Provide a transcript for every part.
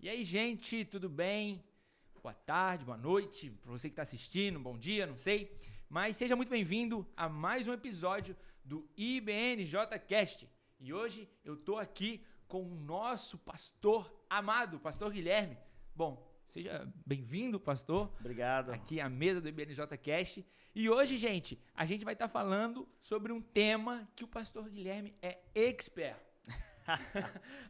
E aí, gente, tudo bem? Boa tarde, boa noite, para você que está assistindo, bom dia, não sei. Mas seja muito bem-vindo a mais um episódio do IBNJcast. E hoje eu tô aqui com o nosso pastor amado, pastor Guilherme. Bom, seja bem-vindo, pastor. Obrigado. Aqui à mesa do IBNJcast. E hoje, gente, a gente vai estar falando sobre um tema que o pastor Guilherme é expert.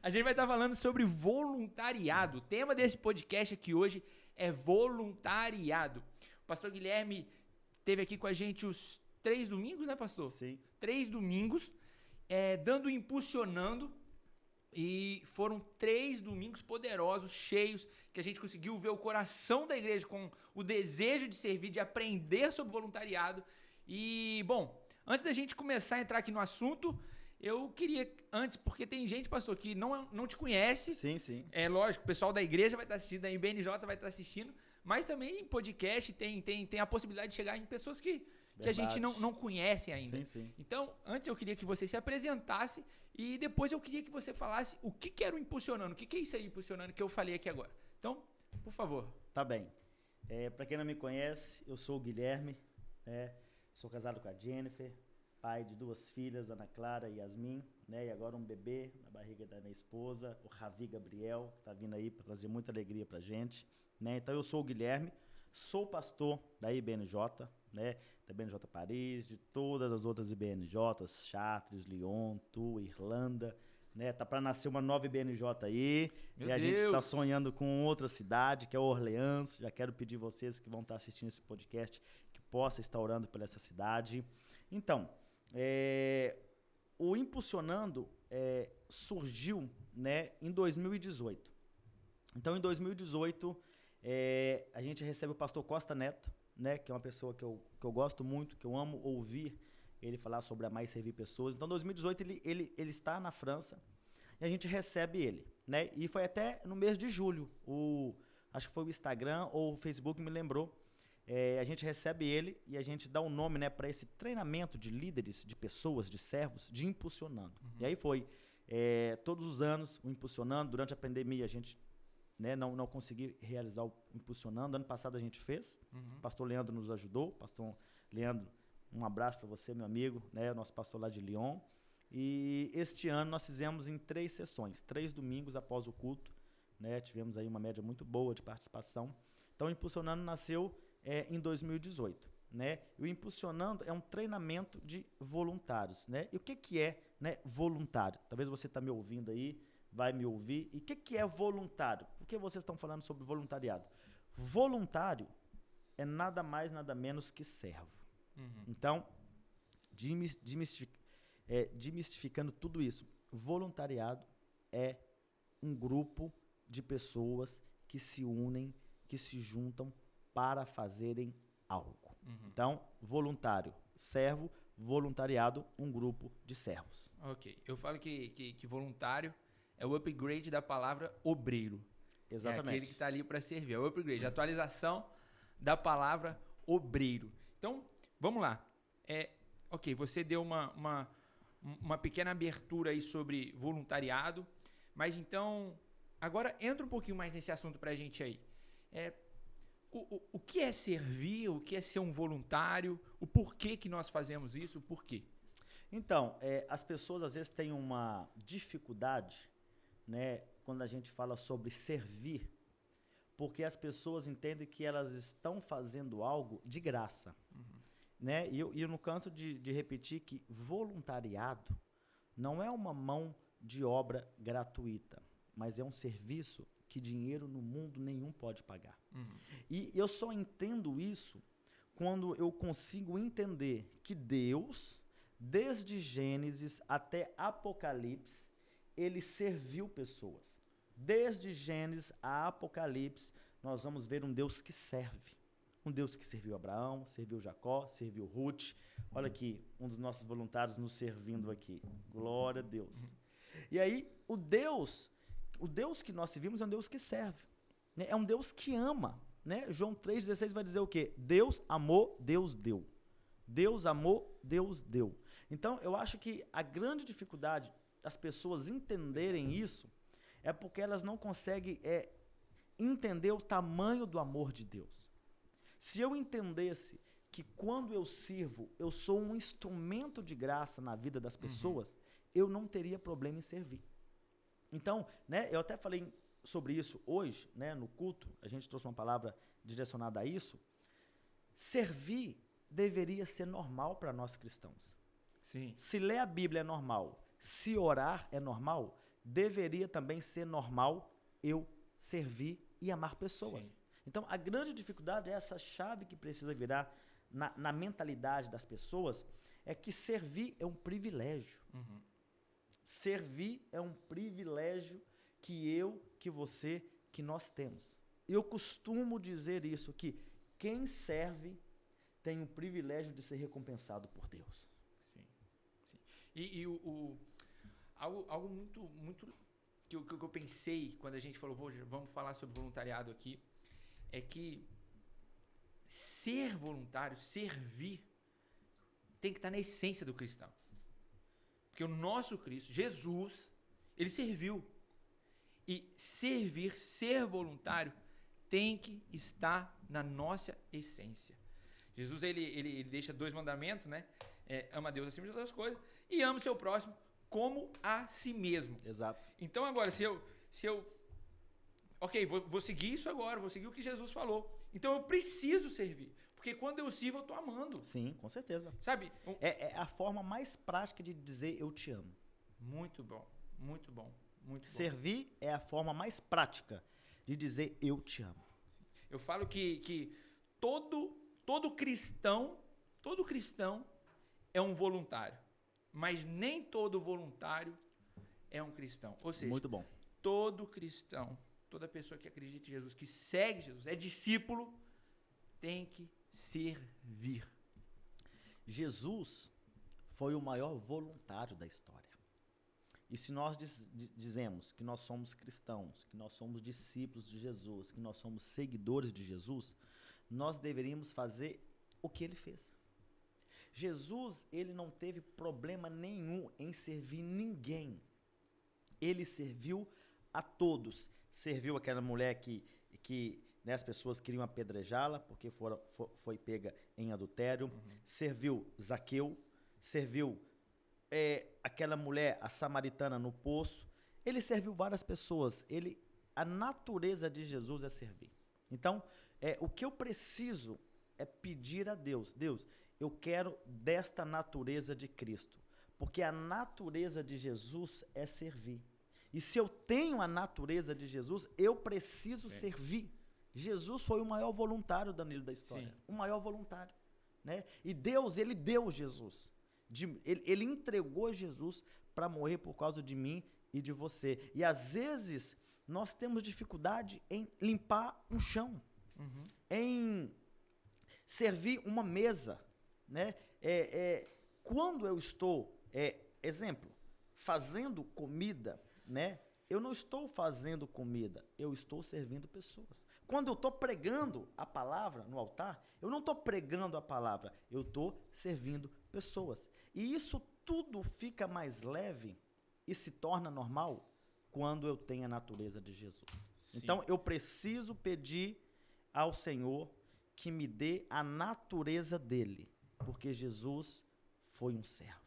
A gente vai estar falando sobre voluntariado. O tema desse podcast aqui hoje é voluntariado. O pastor Guilherme esteve aqui com a gente os 3 domingos, né, pastor? Sim. 3 domingos, dando, impulsionando. E foram 3 domingos poderosos, cheios, que a gente conseguiu ver o coração da igreja com o desejo de servir, de aprender sobre voluntariado. E, bom, antes da gente começar a entrar aqui no assunto, eu queria, antes, porque tem gente, pastor, que não te conhece. Sim, sim. É lógico, o pessoal da igreja vai estar assistindo, da IBNJ vai estar assistindo, mas também em podcast tem a possibilidade de chegar em pessoas que a gente não conhece ainda. Sim, sim. Então, antes eu queria que você se apresentasse e depois eu queria que você falasse o que era o Impulsionando, o que é isso aí, Impulsionando, que eu falei aqui agora. Então, por favor. Tá bem. Para quem não me conhece, eu sou o Guilherme, sou casado com a Jennifer, pai de 2 filhas, Ana Clara e Yasmin, e agora um bebê na barriga da minha esposa, o Ravi Gabriel, que está vindo aí para trazer muita alegria para a gente. Então eu sou o Guilherme, sou pastor da IBNJ, da IBNJ Paris, de todas as outras IBNJs, Chartres, Lyon, Tu, Irlanda. Tá para nascer uma nova IBNJ aí. Meu e a Deus. gente está sonhando com outra cidade, que é Orleans. Já quero pedir vocês que vão estar assistindo esse podcast que possa estar orando por essa cidade. Então, o Impulsionando surgiu em 2018. Então, em 2018, a gente recebe o pastor Costa Neto, que é uma pessoa que eu gosto muito, que eu amo ouvir ele falar sobre amar e servir pessoas. Então, em 2018, ele está na França e a gente recebe ele. E foi até no mês de julho, acho que foi o Instagram ou o Facebook me lembrou. A gente recebe ele e a gente dá um nome para esse treinamento de líderes, de pessoas, de servos, de Impulsionando. Uhum. E aí foi todos os anos o Impulsionando. Durante a pandemia a gente não consegui realizar o Impulsionando. Ano passado a gente fez. Uhum. O pastor Leandro nos ajudou. Pastor Leandro, um abraço para você, meu amigo, o nosso pastor lá de Lyon. E este ano nós fizemos em 3 sessões, 3 domingos após o culto. Tivemos aí uma média muito boa de participação. Então o Impulsionando nasceu em 2018. E o Impulsionando é um treinamento de voluntários. E o que é voluntário? Talvez você está me ouvindo aí, vai me ouvir. E o que é voluntário? Por que vocês estão falando sobre voluntariado? Voluntário é nada mais, nada menos que servo. Uhum. Então, demistificando tudo isso, voluntariado é um grupo de pessoas que se unem, que se juntam para fazerem algo. Uhum. Então, voluntário, servo, voluntariado, um grupo de servos. Ok. Eu falo que voluntário é o upgrade da palavra obreiro. Exatamente. É aquele que está ali para servir. É o upgrade, a atualização da palavra obreiro. Então, vamos lá. Ok, você deu uma pequena abertura aí sobre voluntariado, mas então, agora entra um pouquinho mais nesse assunto para a gente aí. O que é servir, o que é ser um voluntário, o porquê que nós fazemos isso, o porquê? Então, as pessoas às vezes têm uma dificuldade, quando a gente fala sobre servir, porque as pessoas entendem que elas estão fazendo algo de graça. Uhum. E eu não canso de repetir que voluntariado não é uma mão de obra gratuita, mas é um serviço que dinheiro no mundo nenhum pode pagar. Uhum. E eu só entendo isso quando eu consigo entender que Deus, desde Gênesis até Apocalipse, ele serviu pessoas. Desde Gênesis a Apocalipse, nós vamos ver um Deus que serve. Um Deus que serviu Abraão, serviu Jacó, serviu Ruth. Olha aqui, um dos nossos voluntários nos servindo aqui. Glória a Deus. E aí, o Deus que nós servimos é um Deus que serve. É um Deus que ama. João 3,16 vai dizer o quê? Deus amou, Deus deu. Deus amou, Deus deu. Então, eu acho que a grande dificuldade das pessoas entenderem isso é porque elas não conseguem entender o tamanho do amor de Deus. Se eu entendesse que quando eu sirvo, eu sou um instrumento de graça na vida das pessoas, eu não teria problema em servir. Então, né, eu até falei sobre isso hoje, né, no culto, a gente trouxe uma palavra direcionada a isso. Servir deveria ser normal para nós cristãos. Sim. Se ler a Bíblia é normal, se orar é normal, deveria também ser normal eu servir e amar pessoas. Sim. Então, a grande dificuldade é essa chave que precisa virar na mentalidade das pessoas, é que servir é um privilégio. Servir é um privilégio que você, que nós temos. Eu costumo dizer isso, que quem serve tem o privilégio de ser recompensado por Deus. Sim. E algo muito que eu pensei quando a gente falou, vamos falar sobre voluntariado aqui, é que ser voluntário, servir, tem que estar na essência do cristão. Porque o nosso Cristo, Jesus, ele serviu. E servir, ser voluntário, tem que estar na nossa essência. Jesus, ele deixa 2 mandamentos, né? Ama a Deus acima de todas as coisas e ama o seu próximo como a si mesmo. Exato. Então agora, se eu ok, vou seguir isso agora, vou seguir o que Jesus falou. Então eu preciso servir. Porque quando eu sirvo, eu estou amando. Sim, com certeza. Sabe? É a forma mais prática de dizer eu te amo. Muito bom, muito bom, muito bom. Servir é a forma mais prática de dizer eu te amo. Eu falo que todo cristão é um voluntário. Mas nem todo voluntário é um cristão. Ou seja, muito bom. Todo cristão, toda pessoa que acredita em Jesus, que segue Jesus, é discípulo, tem que servir. Jesus foi o maior voluntário da história. E se nós dizemos que nós somos cristãos, que nós somos discípulos de Jesus, que nós somos seguidores de Jesus, nós deveríamos fazer o que ele fez. Jesus, ele não teve problema nenhum em servir ninguém. Ele serviu a todos. Serviu aquela mulher que né, as pessoas queriam apedrejá-la porque foi pega em adultério. Serviu Zaqueu. Serviu aquela mulher, a samaritana no poço. Ele serviu várias pessoas. A natureza de Jesus é servir. Então, o que eu preciso é pedir a Deus. Deus, eu quero desta natureza de Cristo. Porque a natureza de Jesus é servir. E se eu tenho a natureza de Jesus, eu preciso servir. Jesus foi o maior voluntário, Danilo, da história. Sim. O maior voluntário. Né? E Deus, ele deu Jesus. Ele entregou Jesus para morrer por causa de mim e de você. E às vezes nós temos dificuldade em limpar um chão, em servir uma mesa. Né? Quando eu estou, exemplo, fazendo comida, né? Eu não estou fazendo comida, eu estou servindo pessoas. Quando eu estou pregando a palavra no altar, eu não estou pregando a palavra, eu estou servindo pessoas. E isso tudo fica mais leve e se torna normal quando eu tenho a natureza de Jesus. Sim. Então, eu preciso pedir ao Senhor que me dê a natureza dele, porque Jesus foi um servo.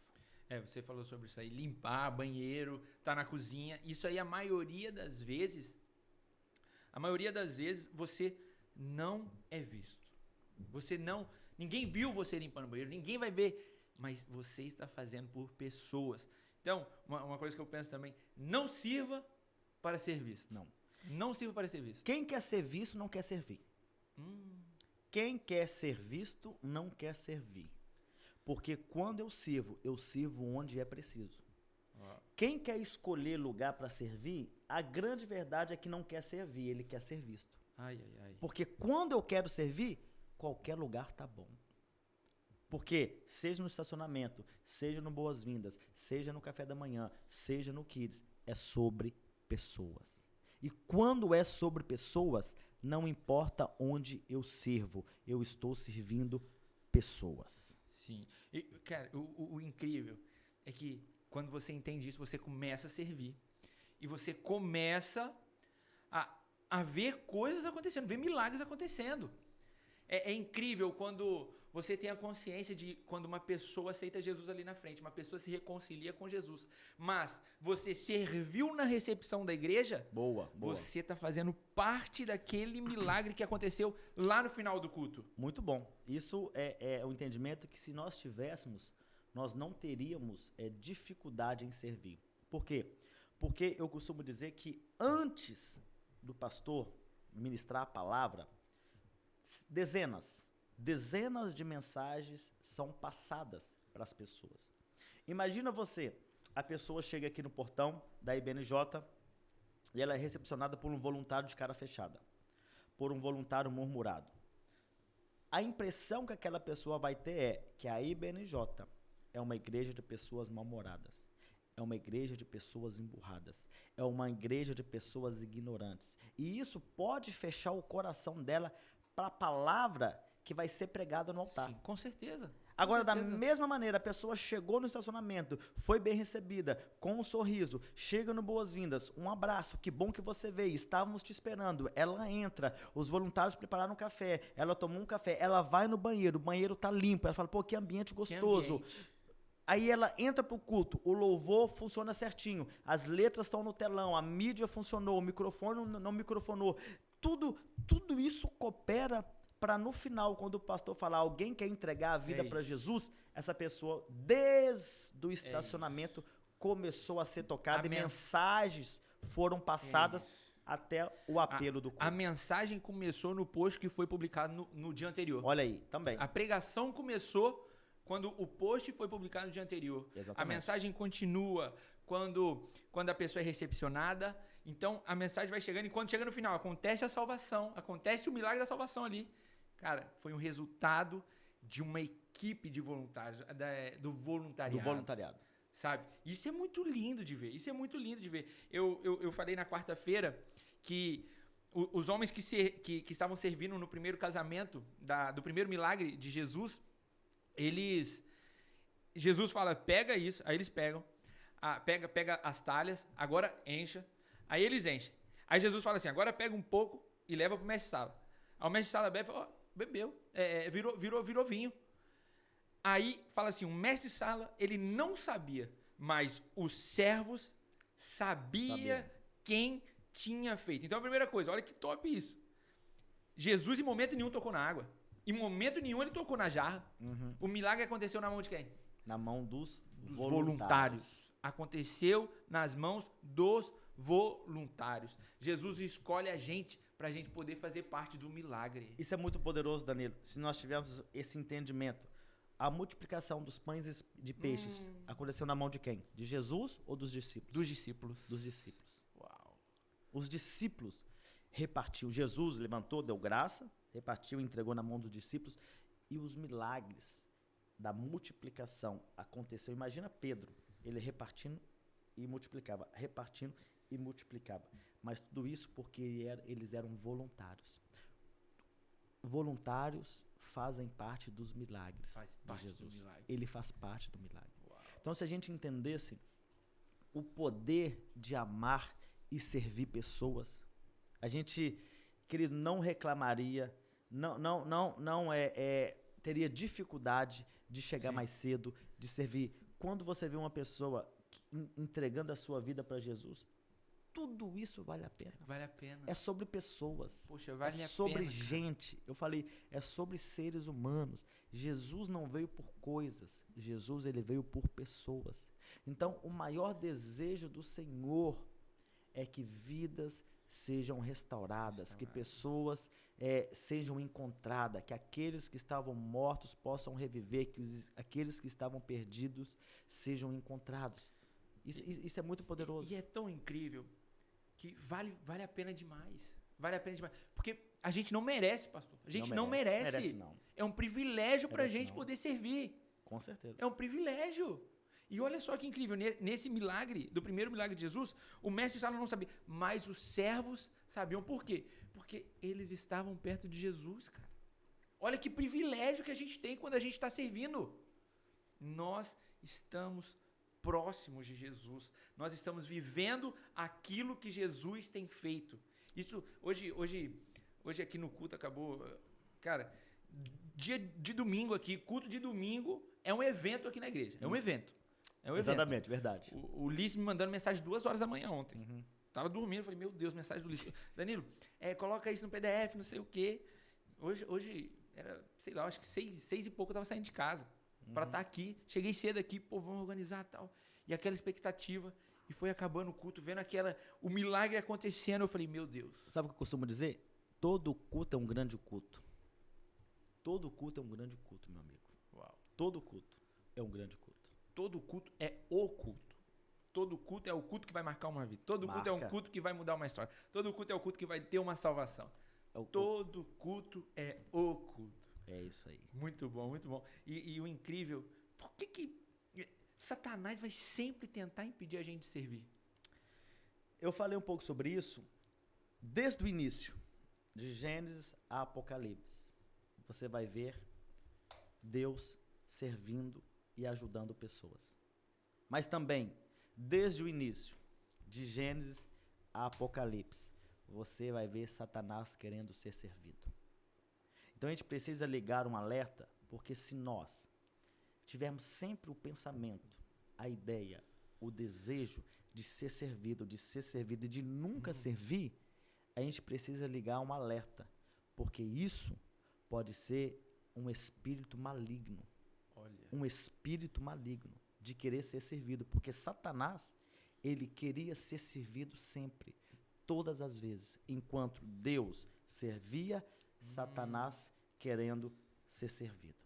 Você falou sobre isso aí, limpar banheiro, tá na cozinha. Isso aí, a maioria das vezes, você não é visto. Ninguém viu você limpando o banheiro, ninguém vai ver, mas você está fazendo por pessoas. Então, uma coisa que eu penso também, não sirva para ser visto. Não sirva para ser visto. Quem quer ser visto não quer servir. Quem quer ser visto não quer servir. Porque quando eu sirvo onde é preciso. Quem quer escolher lugar para servir, a grande verdade é que não quer servir, ele quer ser visto. Porque quando eu quero servir, qualquer lugar tá bom. Porque seja no estacionamento, seja no Boas-Vindas, seja no café da manhã, seja no Kids, é sobre pessoas. E quando é sobre pessoas, não importa onde eu sirvo, eu estou servindo pessoas. Sim. E, cara, o incrível é que quando você entende isso, você começa a servir. E você começa a ver coisas acontecendo, ver milagres acontecendo. É incrível quando você tem a consciência de quando uma pessoa aceita Jesus ali na frente, uma pessoa se reconcilia com Jesus, mas você serviu na recepção da igreja, Boa. você está fazendo parte daquele milagre que aconteceu lá no final do culto. Muito bom. Isso é o entendimento que, se nós tivéssemos, nós não teríamos dificuldade em servir. Por quê? Porque eu costumo dizer que antes do pastor ministrar a palavra, dezenas de mensagens são passadas para as pessoas. Imagina você, a pessoa chega aqui no portão da IBNJ e ela é recepcionada por um voluntário de cara fechada, por um voluntário murmurado. A impressão que aquela pessoa vai ter é que a IBNJ é uma igreja de pessoas mal-humoradas, é uma igreja de pessoas emburradas, é uma igreja de pessoas ignorantes. E isso pode fechar o coração dela para a palavra que vai ser pregada no altar. Sim, com certeza. Agora, da mesma maneira, a pessoa chegou no estacionamento, foi bem recebida, com um sorriso, chega no Boas-Vindas, um abraço, que bom que você veio, estávamos te esperando. Ela entra, os voluntários prepararam um café, ela tomou um café, ela vai no banheiro, o banheiro tá limpo, ela fala, pô, que ambiente gostoso. Que ambiente. Aí ela entra pro culto, o louvor funciona certinho, as letras estão no telão, a mídia funcionou, o microfone não microfonou. Tudo isso coopera para no final, quando o pastor falar, alguém quer entregar a vida para Jesus, essa pessoa, desde o estacionamento, começou a ser tocada e mensagens foram passadas até o apelo do culto. A mensagem começou no post que foi publicado no dia anterior. Olha aí, também. A pregação começou quando o post foi publicado no dia anterior. Exatamente. A mensagem continua quando a pessoa é recepcionada. Então, a mensagem vai chegando e quando chega no final, acontece a salvação, acontece o milagre da salvação ali. Cara, foi um resultado de uma equipe de voluntários, do voluntariado. Do voluntariado. Sabe? Isso é muito lindo de ver. Eu falei na quarta-feira que os homens que estavam servindo no primeiro casamento, do primeiro milagre de Jesus, Jesus fala, pega isso, aí eles pegam, pega as talhas, agora encha, aí eles enchem. Aí Jesus fala assim, agora pega um pouco e leva pro mestre-sala. Aí o mestre-sala bebe e fala, bebeu, virou vinho. Aí fala assim, o mestre-sala, ele não sabia, mas os servos sabia quem tinha feito. Então a primeira coisa, olha que top isso. Jesus em momento nenhum tocou na água. Em momento nenhum ele tocou na jarra. Uhum. O milagre aconteceu na mão de quem? Na mão dos voluntários. Aconteceu nas mãos dos voluntários. Jesus escolhe a gente para a gente poder fazer parte do milagre. Isso é muito poderoso, Danilo. Se nós tivermos esse entendimento, a multiplicação dos pães e de peixes aconteceu na mão de quem? De Jesus ou dos discípulos? Dos discípulos. Dos discípulos. Uau. Os discípulos repartiu. Jesus levantou, deu graça, repartiu, entregou na mão dos discípulos. E os milagres da multiplicação aconteceu. Imagina Pedro, ele repartindo e multiplicava, repartindo e multiplicava. Mas tudo isso porque eles eram voluntários. Voluntários fazem parte dos milagres de Jesus. Ele faz parte do milagre. Uau. Então, se a gente entendesse o poder de amar e servir pessoas, a gente, querido, não reclamaria, teria dificuldade de chegar mais cedo, de servir. Quando você vê uma pessoa entregando a sua vida para Jesus, tudo isso vale a pena. Vale a pena. É sobre pessoas. Poxa, vale a pena. É sobre gente. Eu falei, é sobre seres humanos. Jesus não veio por coisas. Jesus, ele veio por pessoas. Então, o maior desejo do Senhor é que vidas sejam restauradas, que pessoas sejam encontradas, que aqueles que estavam mortos possam reviver, que aqueles que estavam perdidos sejam encontrados. Isso é muito poderoso. E é tão incrível que vale a pena demais. Vale a pena demais. Porque a gente não merece, pastor. A gente não merece. Merece não. É um privilégio pra gente poder servir. Com certeza. É um privilégio. E olha só que incrível, nesse milagre, do primeiro milagre de Jesus, o mestre-sala não sabia, mas os servos sabiam. Por quê? Porque eles estavam perto de Jesus, cara. Olha que privilégio que a gente tem quando a gente está servindo. Nós estamos próximos de Jesus. Nós estamos vivendo aquilo que Jesus tem feito. Isso, hoje aqui no culto acabou... Cara, dia de domingo aqui, culto de domingo, é um evento aqui na igreja. É um evento. Exatamente, verdade. O Ulisses me mandando mensagem 2 horas da manhã ontem. Tava dormindo, eu falei, meu Deus, mensagem do Ulisses. Danilo, coloca isso no PDF, não sei o quê. Hoje era, sei lá, acho que 6 e pouco eu tava saindo de casa pra estar aqui. Cheguei cedo aqui, pô, vamos organizar e tal. E aquela expectativa, e foi acabando o culto, vendo o milagre acontecendo, eu falei, meu Deus. Sabe o que eu costumo dizer? Todo culto é um grande culto. Todo culto é um grande culto, meu amigo. Uau. Todo culto é um grande culto. Todo culto é o culto. Todo culto é o culto que vai marcar uma vida. Todo culto é um culto que vai mudar uma história. Todo culto é o culto que vai ter uma salvação. Todo culto é o culto. É isso aí. Muito bom, muito bom. E o incrível, por que Satanás vai sempre tentar impedir a gente de servir? Eu falei um pouco sobre isso desde o início, de Gênesis a Apocalipse. Você vai ver Deus servindo e ajudando pessoas. Mas também, desde o início, de Gênesis a Apocalipse, você vai ver Satanás querendo ser servido. Então a gente precisa ligar um alerta, porque se nós tivermos sempre o pensamento, a ideia, o desejo de ser servido e de nunca servir, a gente precisa ligar um alerta, porque isso pode ser um espírito maligno. Olha. Um espírito maligno de querer ser servido, porque Satanás, ele queria ser servido sempre, todas as vezes, enquanto Deus servia, Satanás querendo ser servido.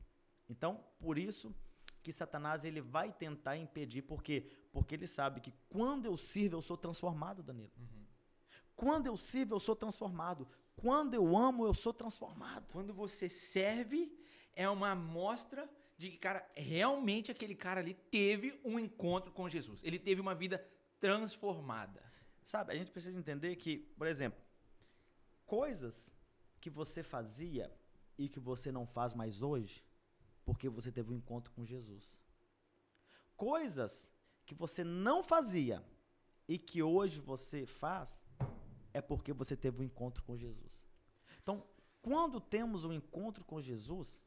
Então, por isso que Satanás ele vai tentar impedir, por quê? Porque ele sabe que quando eu sirvo, eu sou transformado, Danilo. Quando eu sirvo, eu sou transformado. Quando eu amo, eu sou transformado. Quando você serve, é uma amostra de que, cara, realmente aquele cara ali teve um encontro com Jesus. Ele teve uma vida transformada. Sabe, a gente precisa entender que, por exemplo, coisas que você fazia e que você não faz mais hoje, porque você teve um encontro com Jesus. Coisas que você não fazia e que hoje você faz, é porque você teve um encontro com Jesus. Então, quando temos um encontro com Jesus,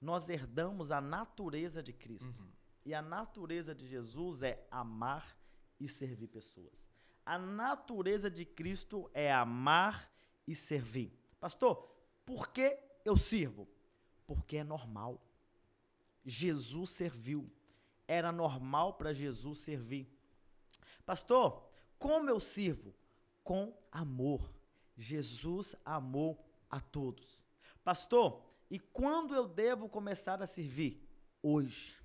nós herdamos a natureza de Cristo. E a natureza de Jesus é amar e servir pessoas. A natureza de Cristo é amar e servir. Pastor, por que eu sirvo? Porque é normal. Jesus serviu. Era normal para Jesus servir. Pastor, como eu sirvo? Com amor. Jesus amou a todos. Pastor, e quando eu devo começar a servir? Hoje.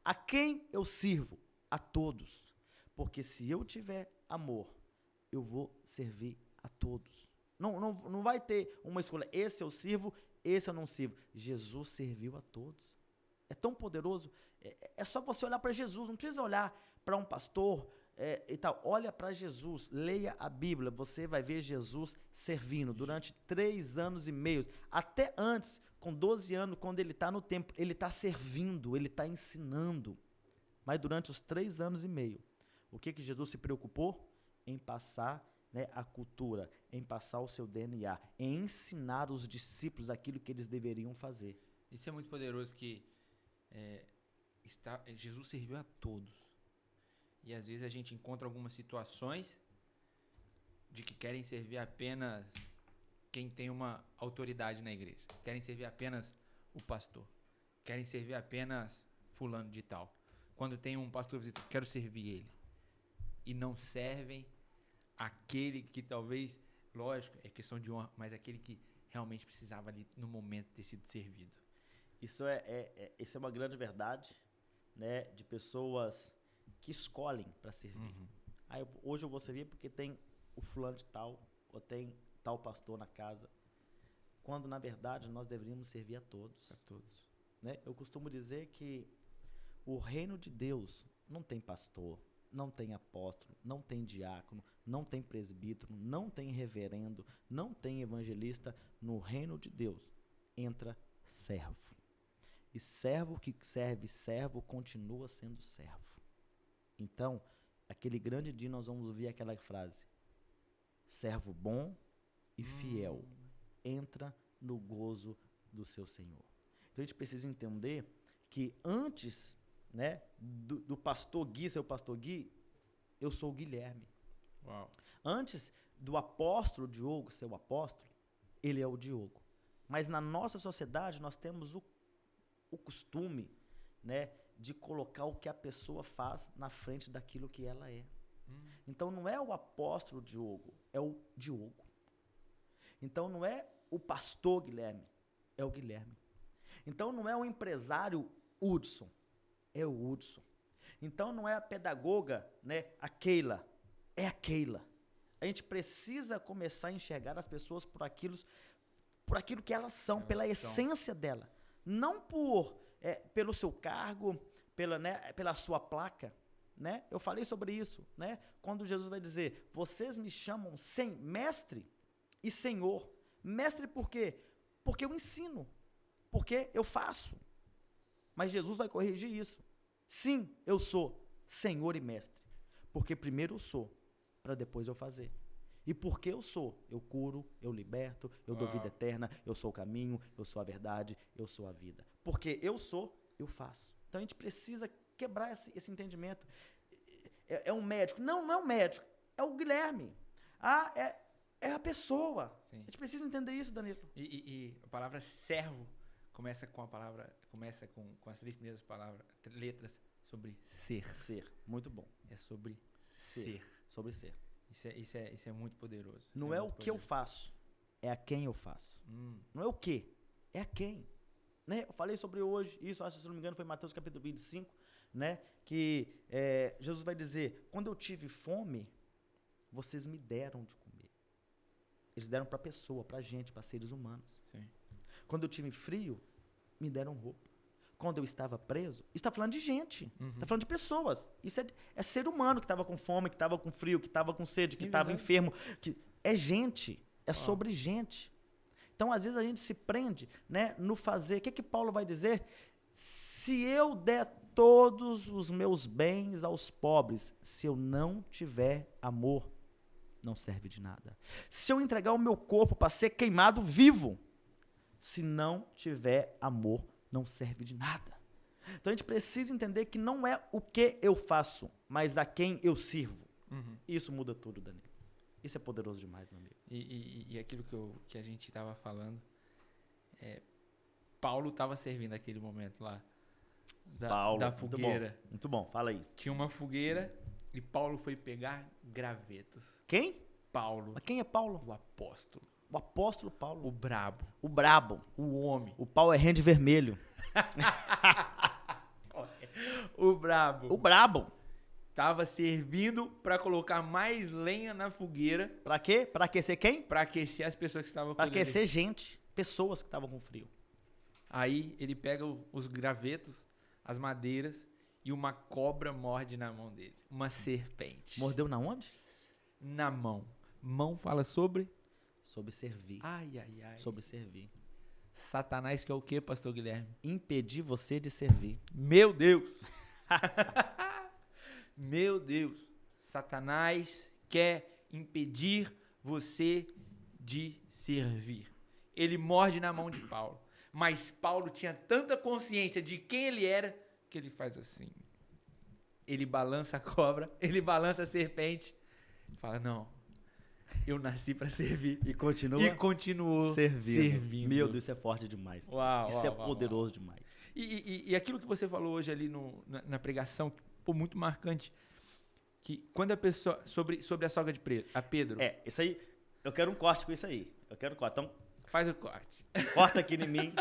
A quem eu sirvo? A todos. Porque se eu tiver amor, eu vou servir a todos. Não vai ter uma escolha. Esse eu sirvo, esse eu não sirvo. Jesus serviu a todos. É tão poderoso. É só você olhar para Jesus. Não precisa olhar para um pastor e tal. Olha para Jesus. Leia a Bíblia. Você vai ver Jesus servindo durante 3 anos e meio. Até antes, com 12 anos, quando ele está no templo, ele está servindo, ele está ensinando. Mas durante os 3 anos e meio, o que Jesus se preocupou? Em passar a cultura, em passar o seu DNA, em ensinar os discípulos aquilo que eles deveriam fazer. Isso é muito poderoso, que Jesus serviu a todos. E às vezes a gente encontra algumas situações de que querem servir apenas quem tem uma autoridade na igreja. Querem servir apenas o pastor. Querem servir apenas fulano de tal. Quando tem um pastor visita, quero servir ele. E não servem aquele que talvez, lógico, é questão de honra, mas aquele que realmente precisava ali no momento ter sido servido. Isso é uma grande verdade, né, de pessoas que escolhem para servir. Aí, hoje eu vou servir porque tem o fulano de tal, ou tem tal pastor na casa. Quando, na verdade, nós deveríamos servir a todos. A todos. Né? Eu costumo dizer que o reino de Deus não tem pastor, não tem apóstolo, não tem diácono, não tem presbítero, não tem reverendo, não tem evangelista. No reino de Deus entra servo. E servo que serve servo continua sendo servo. Então, aquele grande dia nós vamos ouvir aquela frase: servo bom e fiel, entra no gozo do seu Senhor. Então a gente precisa entender que antes, né, do pastor Gui ser o pastor Gui, eu sou o Guilherme. Uau. Antes do apóstolo Diogo ser o apóstolo, ele é o Diogo. Mas na nossa sociedade nós temos o costume, né, de colocar o que a pessoa faz na frente daquilo que ela é. Então não é o apóstolo Diogo, é o Diogo. Então não é o pastor Guilherme, é o Guilherme. Então não é o empresário Hudson, é o Hudson. Então não é a pedagoga, né, a Keila, é a Keila. A gente precisa começar a enxergar as pessoas por aquilo que elas são, pela essência dela. Não pelo seu cargo, pela sua placa. Né? Eu falei sobre isso, né? Quando Jesus vai dizer, vocês me chamam mestre e senhor. Mestre por quê? Porque eu ensino, porque eu faço. Mas Jesus vai corrigir isso. Sim, eu sou senhor e mestre, porque primeiro eu sou, para depois eu fazer. E porque eu sou, eu curo, eu liberto, eu dou vida eterna, eu sou o caminho, eu sou a verdade, eu sou a vida. Porque eu sou, eu faço. Então a gente precisa quebrar esse entendimento. É um médico. Não é um médico. É o Guilherme. É a pessoa. Sim. A gente precisa entender isso, Danilo. E a palavra servo começa com as 3 primeiras letras sobre ser. Ser. Muito bom. É sobre ser. Sobre ser. Isso é muito poderoso. Não é o que eu faço. É a quem eu faço. Não é o que. É a quem. Né? Eu falei sobre hoje, isso, acho que se não me engano foi Mateus capítulo 25, né? Que Jesus vai dizer, quando eu tive fome, vocês me deram de comer. Eles deram para pessoa, para gente, para seres humanos. Sim. Quando eu tive frio, me deram roupa. Quando eu estava preso, isso está falando de gente, está falando de pessoas. Isso é ser humano que estava com fome, que estava com frio, que estava com sede, que estava enfermo. É gente, é sobre gente. Então, às vezes, a gente se prende, né, no fazer. O que Paulo vai dizer? Se eu der todos os meus bens aos pobres, se eu não tiver amor, não serve de nada. Se eu entregar o meu corpo para ser queimado vivo, se não tiver amor, não serve de nada. Então, a gente precisa entender que não é o que eu faço, mas a quem eu sirvo. Isso muda tudo, Danilo. Isso é poderoso demais, meu amigo. E aquilo que a gente estava falando, Paulo estava servindo naquele momento lá, da fogueira. Muito bom, fala aí. Tinha uma fogueira e Paulo foi pegar gravetos. Quem? Paulo. Mas quem é Paulo? O apóstolo. O apóstolo Paulo. O brabo. O brabo. O homem. O pau é rende vermelho. O brabo. O brabo. Tava servindo para colocar mais lenha na fogueira. Pra quê? Pra aquecer quem? Pra aquecer as pessoas que estavam com Pra aquecer gente. Pessoas que estavam com frio. Aí ele pega os gravetos, as madeiras, e uma cobra morde na mão dele. Uma serpente. Mordeu na onde? Na mão. Mão fala sobre? Sobre servir. Ai. Sobre servir. Satanás quer o quê, pastor Guilherme? Impedir você de servir. Meu Deus! Meu Deus! Satanás quer impedir você de servir. Ele morde na mão de Paulo. Mas Paulo tinha tanta consciência de quem ele era, que ele faz assim. Ele balança a cobra, ele balança a serpente. Fala, não, eu nasci para servir. E continuou servindo. Meu Deus, isso é forte demais. Isso é poderoso demais. E aquilo que você falou hoje ali na pregação, muito marcante, que quando a pessoa, sobre a sogra de Pedro. Isso aí, eu quero um corte com isso aí. Então, faz o corte. Corta aqui em mim.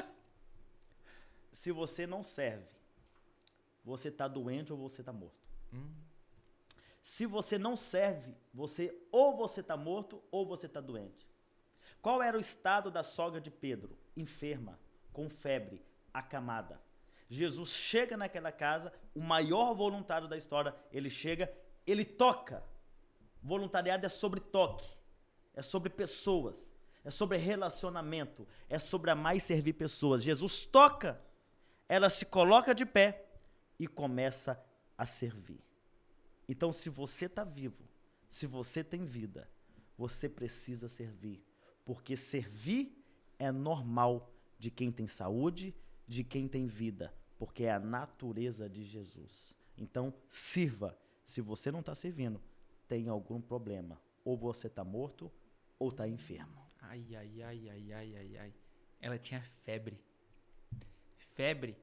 Se você não serve, você está doente ou você está morto. Se você não serve, ou você está morto ou você está doente. Qual era o estado da sogra de Pedro? Enferma, com febre, acamada. Jesus chega naquela casa, o maior voluntário da história, ele chega, ele toca. Voluntariado é sobre toque, é sobre pessoas, é sobre relacionamento, é sobre amar e servir pessoas. Jesus toca, ela se coloca de pé e começa a servir. Então, se você está vivo, se você tem vida, você precisa servir. Porque servir é normal de quem tem saúde, de quem tem vida. Porque é a natureza de Jesus. Então, sirva. Se você não está servindo, tem algum problema. Ou você está morto, ou está enfermo. Ai. Ela tinha febre. Febre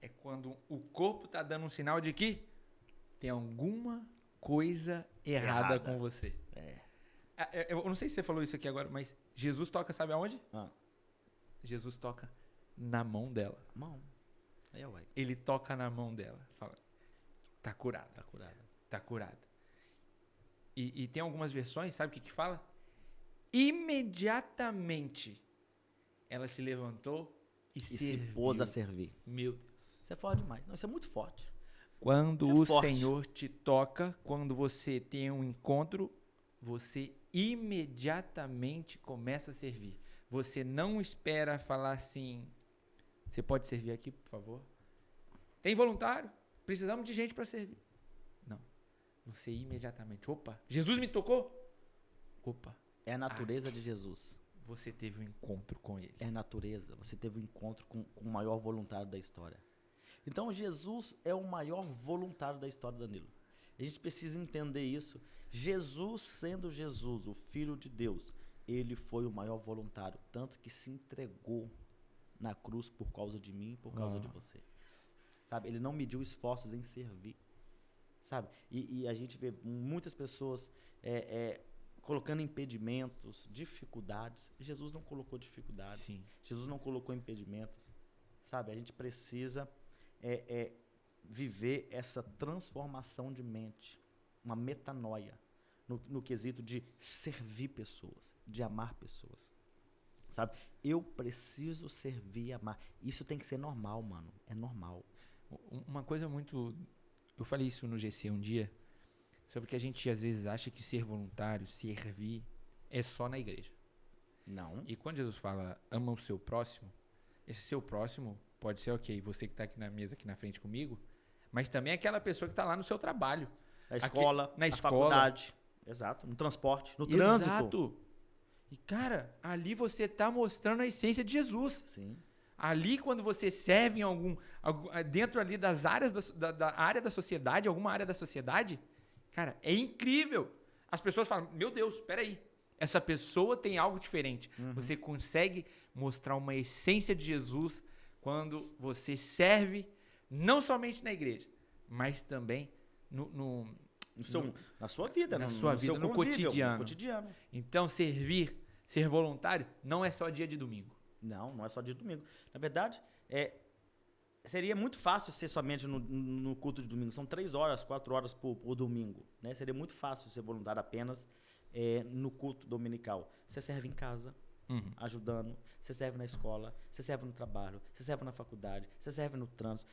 é quando o corpo tá dando um sinal de que tem alguma coisa errada com você. Eu não sei se você falou isso aqui agora, mas Jesus toca, sabe aonde? Jesus toca na mão dela. Mão. Ué. Ele toca na mão dela. Fala, tá curada. Tá curada. Tá curada. E tem algumas versões, sabe o que fala? Imediatamente ela se levantou e se pôs a servir. Meu Deus. Isso é forte demais. Não, isso é muito forte. Quando o Senhor te toca, quando você tem um encontro, você imediatamente começa a servir. Você não espera falar assim, você pode servir aqui, por favor? Tem voluntário? Precisamos de gente para servir. Não. Você imediatamente, opa, Jesus me tocou? Opa. É a natureza de Jesus. Você teve um encontro com ele. É a natureza. Você teve um encontro com o maior voluntário da história. Então, Jesus é o maior voluntário da história, Danilo. A gente precisa entender isso. Jesus, sendo Jesus, o Filho de Deus, ele foi o maior voluntário, tanto que se entregou na cruz por causa de mim e por causa de você. Sabe? Ele não mediu esforços em servir. Sabe? E a gente vê muitas pessoas colocando impedimentos, dificuldades. Jesus não colocou dificuldades. Sim. Jesus não colocou impedimentos. Sabe? A gente precisa viver essa transformação de mente, uma metanoia, no quesito de servir pessoas, de amar pessoas. Sabe? Eu preciso servir e amar. Isso tem que ser normal, mano. É normal. Uma coisa muito... Eu falei isso no GC um dia, sobre que a gente às vezes acha que ser voluntário, servir, é só na igreja. Não. E quando Jesus fala, ama o seu próximo, esse seu próximo pode ser, ok, você que está aqui na mesa, aqui na frente comigo, mas também é aquela pessoa que está lá no seu trabalho. Na escola, na faculdade. Exato, no transporte, no trânsito. Exato. E, cara, ali você está mostrando a essência de Jesus. Sim. Ali, quando você serve em dentro ali das áreas da área da sociedade, alguma área da sociedade, cara, é incrível. As pessoas falam, meu Deus, peraí, essa pessoa tem algo diferente. Você consegue mostrar uma essência de Jesus quando você serve, não somente na igreja, mas também na sua vida, no cotidiano. Então, ser voluntário, não é só dia de domingo. Não é só dia de domingo. Na verdade, seria muito fácil ser somente no culto de domingo. São 3 horas, 4 horas por domingo. Né? Seria muito fácil ser voluntário apenas no culto dominical. Você serve em casa, ajudando. Você serve na escola, você serve no trabalho, você serve na faculdade, você serve no trânsito.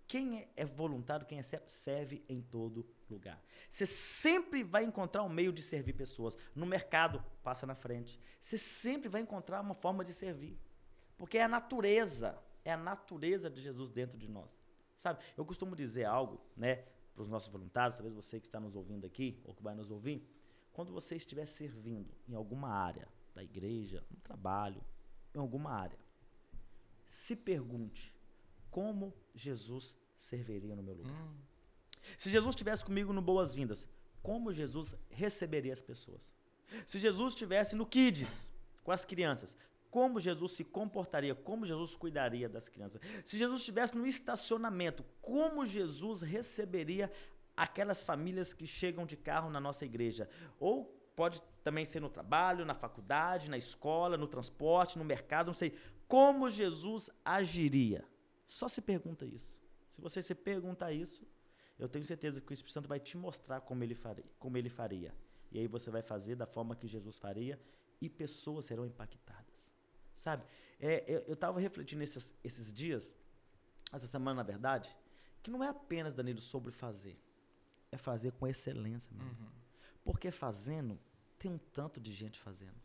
Quem é voluntário, quem é serve em todo lugar. Você sempre vai encontrar um meio de servir pessoas. No mercado, passa na frente. Você sempre vai encontrar uma forma de servir. Porque é a natureza de Jesus dentro de nós. Sabe, eu costumo dizer algo, né, para os nossos voluntários, talvez você que está nos ouvindo aqui, ou que vai nos ouvir, quando você estiver servindo em alguma área da igreja, no trabalho, em alguma área, se pergunte, como Jesus serviria no meu lugar? Se Jesus estivesse comigo no Boas-Vindas, como Jesus receberia as pessoas? Se Jesus estivesse no Kids, com as crianças, como Jesus se comportaria? Como Jesus cuidaria das crianças? Se Jesus estivesse no estacionamento, como Jesus receberia aquelas famílias que chegam de carro na nossa igreja? Ou pode também ser no trabalho, na faculdade, na escola, no transporte, no mercado, não sei. Como Jesus agiria? Só se pergunta isso. Se você se perguntar isso, eu tenho certeza que o Espírito Santo vai te mostrar como ele faria. E aí você vai fazer da forma que Jesus faria e pessoas serão impactadas. Sabe? Eu estava refletindo esses dias, essa semana na verdade, que não é apenas, Danilo, sobre fazer. É fazer com excelência mesmo. Porque fazendo, tem um tanto de gente fazendo.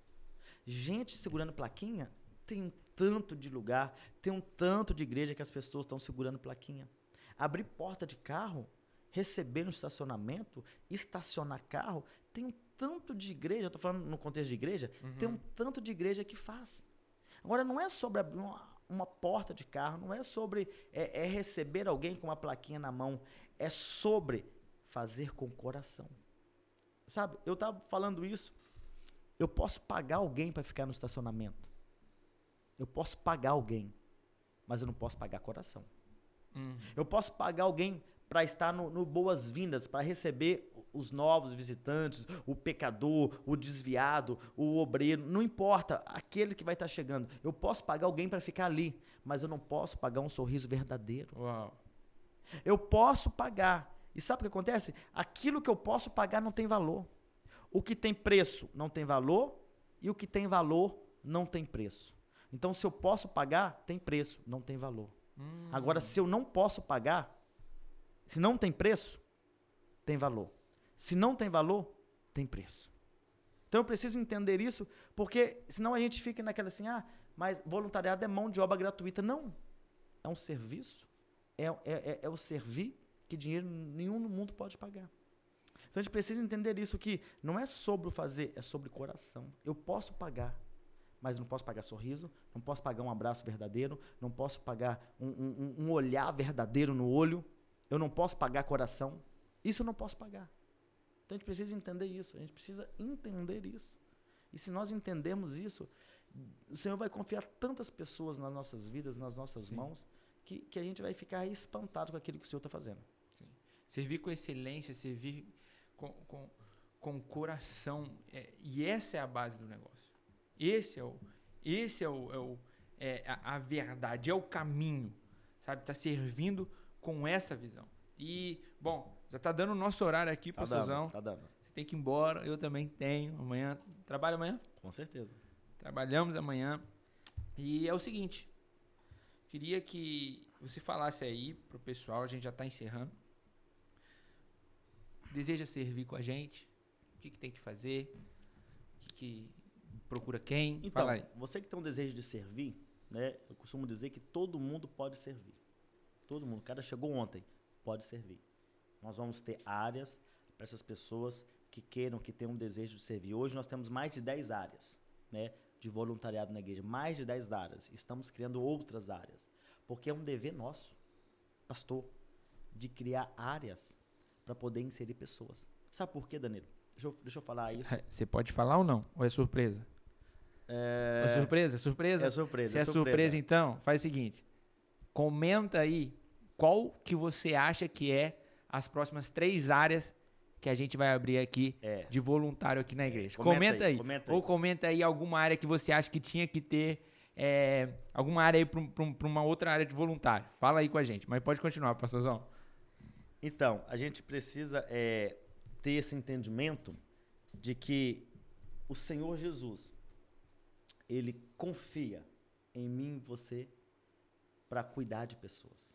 Gente segurando plaquinha, tem um tanto de lugar, tem um tanto de igreja que as pessoas estão segurando plaquinha. Abrir porta de carro, receber no estacionamento, estacionar carro, tem um tanto de igreja, eu estou falando no contexto de igreja, tem um tanto de igreja que faz. Agora, não é sobre abrir uma porta de carro, não é sobre receber alguém com uma plaquinha na mão, é sobre fazer com o coração. Sabe, eu estava falando isso, eu posso pagar alguém para ficar no estacionamento. Eu posso pagar alguém, mas eu não posso pagar coração. Eu posso pagar alguém para estar no boas-vindas, para receber os novos visitantes, o pecador, o desviado, o obreiro, não importa, aquele que vai estar chegando. Eu posso pagar alguém para ficar ali, mas eu não posso pagar um sorriso verdadeiro. Uau. Eu posso pagar. E sabe o que acontece? Aquilo que eu posso pagar não tem valor. O que tem preço não tem valor e o que tem valor não tem preço. Então, se eu posso pagar, tem preço, não tem valor. Agora, se eu não posso pagar, se não tem preço, tem valor. Se não tem valor, tem preço. Então, eu preciso entender isso, porque senão a gente fica naquela assim, mas voluntariado é mão de obra gratuita. Não. É um serviço, é o servir que dinheiro nenhum no mundo pode pagar. Então, a gente precisa entender isso, que não é sobre o fazer, é sobre o coração. Eu posso pagar, mas não posso pagar sorriso, não posso pagar um abraço verdadeiro, não posso pagar um olhar verdadeiro no olho, eu não posso pagar coração. Isso eu não posso pagar. Então, a gente precisa entender isso, a gente precisa entender isso. E se nós entendermos isso, o Senhor vai confiar tantas pessoas nas nossas vidas, nas nossas mãos, que a gente vai ficar espantado com aquilo que o Senhor está fazendo. Sim. Servir com excelência, servir com coração, e essa é a base do negócio. Esse é a verdade, é o caminho, sabe? Tá servindo com essa visão. E, bom, já tá dando o nosso horário aqui, pastorzão. Tá dando. Você tem que ir embora, eu também tenho. Amanhã, trabalha amanhã? Com certeza. Trabalhamos amanhã. E é o seguinte, queria que você falasse aí pro pessoal, a gente já tá encerrando. Deseja servir com a gente? O que tem que fazer? O que procura quem? Então, fala aí. Você que tem um desejo de servir, né? Eu costumo dizer que todo mundo pode servir. Todo mundo. O cara chegou ontem, pode servir. Nós vamos ter áreas para essas pessoas que queiram, que tenham um desejo de servir. Hoje nós temos mais de 10 áreas, né, de voluntariado na igreja. Mais de 10 áreas. Estamos criando outras áreas. Porque é um dever nosso, pastor, de criar áreas para poder inserir pessoas. Sabe por quê, Danilo? Deixa eu falar isso. Você pode falar ou não? Ou é surpresa? É surpresa? Surpresa? É surpresa. Se é surpresa, então, faz o seguinte. Comenta aí qual que você acha que é as próximas 3 áreas que a gente vai abrir aqui de voluntário aqui na igreja. Comenta aí. Ou comenta aí alguma área que você acha que tinha que ter, alguma área aí para uma outra área de voluntário. Fala aí com a gente, mas pode continuar, pastorzão. Então, a gente precisa ter esse entendimento de que o Senhor Jesus, Ele confia em mim e você para cuidar de pessoas.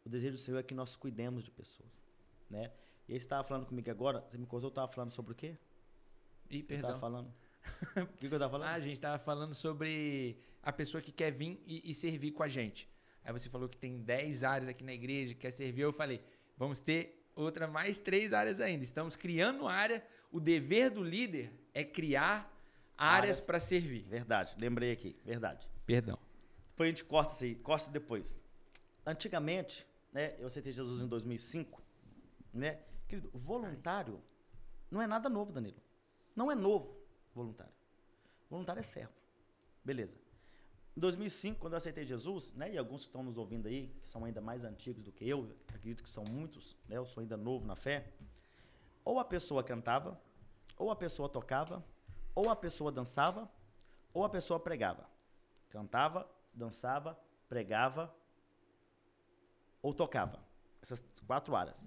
O desejo do Senhor é que nós cuidemos de pessoas, né? E aí você estava falando comigo agora, você me contou, eu estava falando sobre o quê? Perdão. Eu falando? O que eu estava falando? A gente estava falando sobre a pessoa que quer vir e servir com a gente. Aí você falou que tem 10 áreas aqui na igreja que quer servir. Eu falei, vamos ter mais 3 áreas ainda. Estamos criando área. O dever do líder é criar áreas para servir. Verdade, lembrei aqui, verdade. Perdão. Depois a gente corta isso aí, corta depois. Antigamente, né, eu aceitei Jesus em 2005, né? Querido, voluntário não é nada novo, Danilo. Não é novo voluntário. Voluntário é servo. Beleza. Em 2005, quando eu aceitei Jesus, né, e alguns que estão nos ouvindo aí, que são ainda mais antigos do que eu, acredito que são muitos, né, eu sou ainda novo na fé, ou a pessoa cantava, ou a pessoa tocava, ou a pessoa dançava, ou a pessoa pregava. Cantava, dançava, pregava ou tocava. Essas 4 áreas.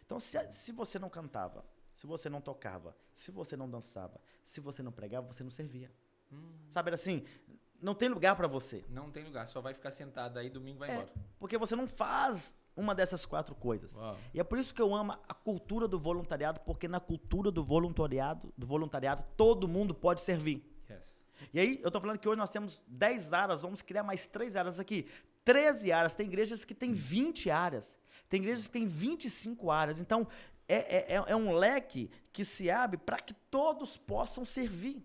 Então, se você não cantava, se você não tocava, se você não dançava, se você não pregava, você não servia. Sabe, era assim, não tem lugar para você. Não tem lugar, só vai ficar sentado aí, domingo vai embora. Porque você não faz uma dessas 4 coisas. Uau. E é por isso que eu amo a cultura do voluntariado, porque na cultura do voluntariado, todo mundo pode servir. Yes. E aí, eu tô falando que hoje nós temos 10 áreas, vamos criar mais 3 áreas aqui. 13 áreas, tem igrejas que tem 20 áreas, tem igrejas que tem 25 áreas. Então, é um leque que se abre para que todos possam servir.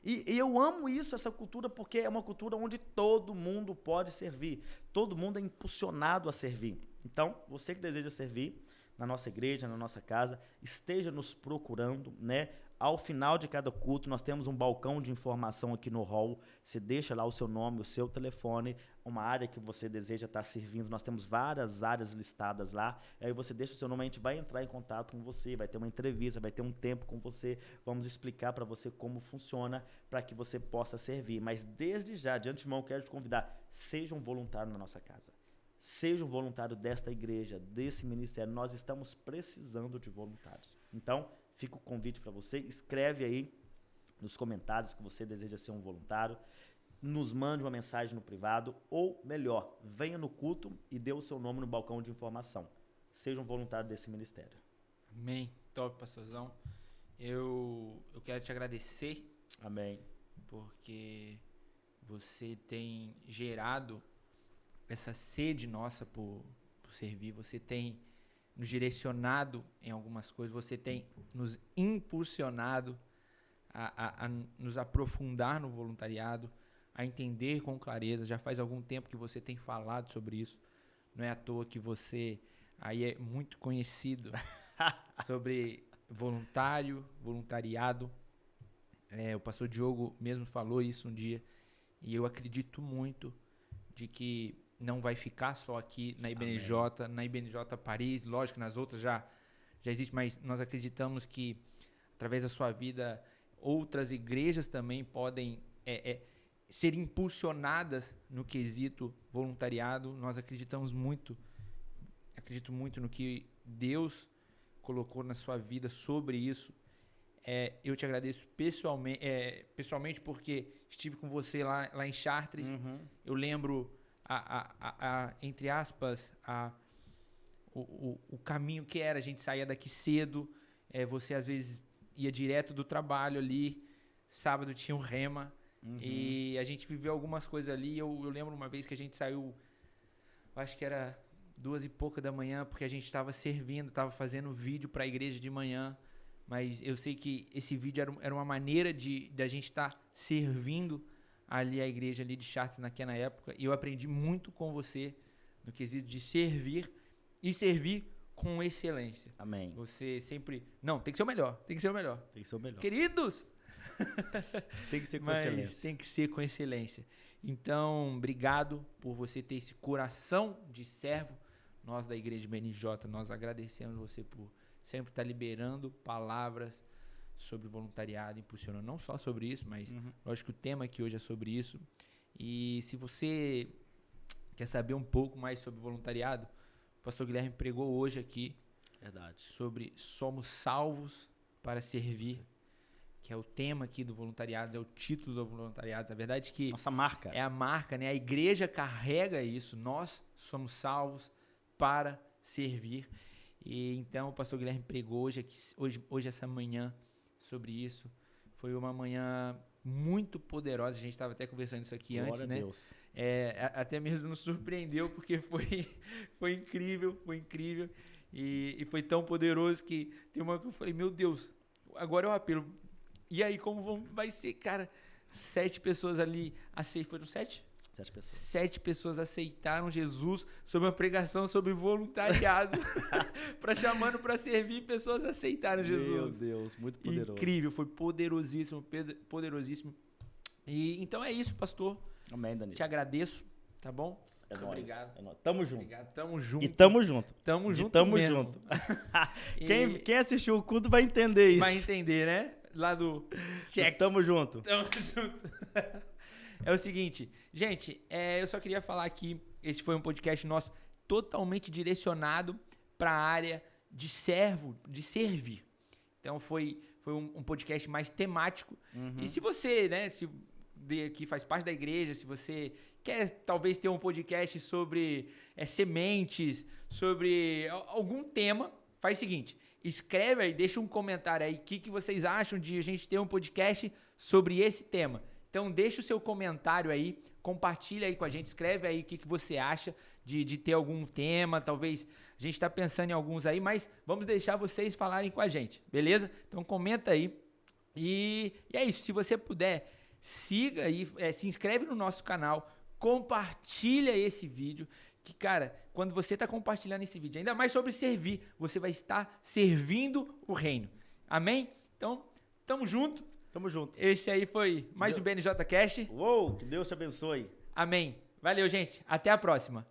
E eu amo isso, essa cultura, porque é uma cultura onde todo mundo pode servir. Todo mundo é impulsionado a servir. Então, você que deseja servir na nossa igreja, na nossa casa, esteja nos procurando, né? Ao final de cada culto, nós temos um balcão de informação aqui no hall. Você deixa lá o seu nome, o seu telefone, uma área que você deseja estar servindo. Nós temos várias áreas listadas lá. Aí você deixa o seu nome, a gente vai entrar em contato com você, vai ter uma entrevista, vai ter um tempo com você. Vamos explicar para você como funciona, para que você possa servir. Mas desde já, de antemão, eu quero te convidar, seja um voluntário na nossa casa. Seja um voluntário desta igreja, desse ministério. Nós estamos precisando de voluntários. Então, fica o convite para você. Escreve aí nos comentários que você deseja ser um voluntário. Nos mande uma mensagem no privado. Ou, melhor, venha no culto e dê o seu nome no balcão de informação. Seja um voluntário desse ministério. Amém. Top, pastorzão. Eu quero te agradecer. Amém. Porque você tem gerado essa sede nossa por servir. Você tem nos direcionado em algumas coisas. Você tem nos impulsionado a nos aprofundar no voluntariado, a entender com clareza. Já faz algum tempo que você tem falado sobre isso. Não é à toa que você aí é muito conhecido sobre voluntariado. O pastor Diogo mesmo falou isso um dia. E eu acredito muito de que não vai ficar só aqui na IBNJ, Amém. Na IBNJ Paris, lógico que nas outras já existe, mas nós acreditamos que através da sua vida outras igrejas também podem ser impulsionadas no quesito voluntariado. Nós acredito muito no que Deus colocou na sua vida sobre isso. Eu te agradeço pessoalmente porque estive com você lá em Chartres. Uhum. Eu lembro entre aspas, o caminho que era. A gente saía daqui cedo, você às vezes ia direto do trabalho ali, sábado tinha um rema, e a gente viveu algumas coisas ali. Eu lembro uma vez que a gente saiu, acho que era 2 e pouca da manhã, porque a gente estava servindo, estava fazendo vídeo para a igreja de manhã, mas eu sei que esse vídeo era uma maneira de a gente estar servindo ali a igreja ali de Chartres naquela época, e eu aprendi muito com você no quesito de servir e servir com excelência. Amém. Você sempre... Não, tem que ser o melhor, tem que ser o melhor. Tem que ser o melhor. Queridos! Tem que ser com Mas excelência. tem que ser com excelência. Então, obrigado por você ter esse coração de servo. Nós da Igreja BNJ, nós agradecemos você por sempre estar liberando palavras sobre voluntariado, impulsionando não só sobre isso, mas lógico que o tema aqui hoje é sobre isso. E se você quer saber um pouco mais sobre voluntariado, o pastor Guilherme pregou hoje aqui. Verdade. Sobre somos salvos para servir, que é o tema aqui do voluntariado, é o título do voluntariado. A verdade é que nossa marca. É a marca, né? A igreja carrega isso. Nós somos salvos para servir. E então o pastor Guilherme pregou hoje essa manhã sobre isso. Foi uma manhã muito poderosa. A gente estava até conversando isso aqui Glória antes, a né? Deus. Até mesmo nos surpreendeu, porque foi incrível, e foi tão poderoso que tem uma que eu falei, meu Deus, agora é o apelo. E aí, como vai ser, cara? 7 pessoas ali, foram 7? 7 pessoas. 7 pessoas aceitaram Jesus sobre uma pregação sobre voluntariado, chamando para servir, pessoas aceitaram Jesus. Meu Deus, muito poderoso. Incrível, foi poderosíssimo. E então é isso, pastor. Amém, Danilo. Te agradeço, tá bom? É nóis. Obrigado. É nóis. Tamo junto. Obrigado, tamo junto. E tamo junto. Tamo junto Tamo mesmo. junto. Quem assistiu o culto vai entender isso. Vai entender, né? Lá do check. Tamo junto. Tamo junto. É o seguinte, gente, eu só queria falar aqui, esse foi um podcast nosso totalmente direcionado para a área de servir. Então foi um podcast mais temático. E se você, né, que faz parte da igreja, se você quer talvez ter um podcast sobre sementes, sobre algum tema, faz o seguinte, escreve aí, deixa um comentário aí, o que vocês acham de a gente ter um podcast sobre esse tema. Então deixa o seu comentário aí, compartilha aí com a gente, escreve aí o que você acha de ter algum tema, talvez a A gente está pensando em alguns aí, mas vamos deixar vocês falarem com a gente, beleza? Então comenta aí. E é isso. Se você puder, siga aí, se inscreve no nosso canal, compartilha esse vídeo. Que, cara, quando você está compartilhando esse vídeo, ainda mais sobre servir, você vai estar servindo o reino. Amém? Então, tamo junto. Tamo junto. Esse aí foi mais um BNJ Cast. Uou, que Deus te abençoe. Amém. Valeu, gente. Até a próxima.